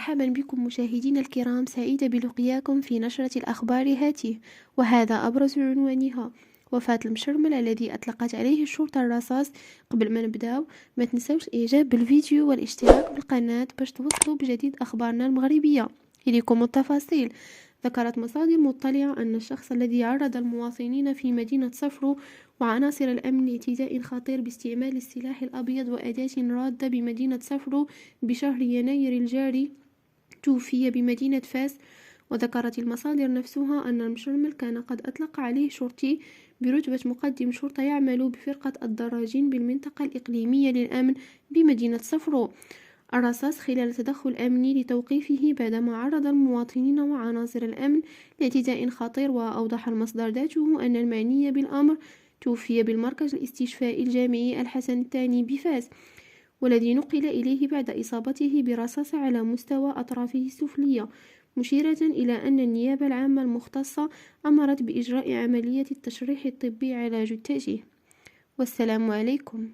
مرحبا بكم مشاهدينا الكرام، سعيدة بلقياكم في نشرة الأخبار هاته، وهذا أبرز عنوانها: وفاة المشرمل الذي أطلقت عليه الشرطة الرصاص. قبل ما نبداو ما تنسوش الإعجاب بالفيديو والاشتراك بالقناة باش توصلوا بجديد أخبارنا المغربية. إليكم التفاصيل. ذكرت مصادر مطلعة أن الشخص الذي عرض المواطنين في مدينة صفرو وعناصر الأمن لاعتداء خطير باستعمال السلاح الأبيض وأداة رادة بمدينة صفرو بشهر يناير الجاري توفي بمدينة فاس. وذكرت المصادر نفسها أن المشرمل كان قد أطلق عليه شرطي برتبة مقدم شرطة يعمل بفرقة الدراجين بالمنطقة الإقليمية للأمن بمدينة صفرو الرصاص خلال تدخل أمني لتوقيفه بعدما عرض المواطنين وعناصر الأمن لاعتداء خطير. وأوضح المصدر ذاته أن المعني بالأمر توفي بالمركز الاستشفائي الجامعي الحسن الثاني بفاس، والذي نقل إليه بعد إصابته برصاصة على مستوى أطرافه السفلية، مشيرة إلى أن النيابة العامة المختصة أمرت بإجراء عملية التشريح الطبي على جثته. والسلام عليكم.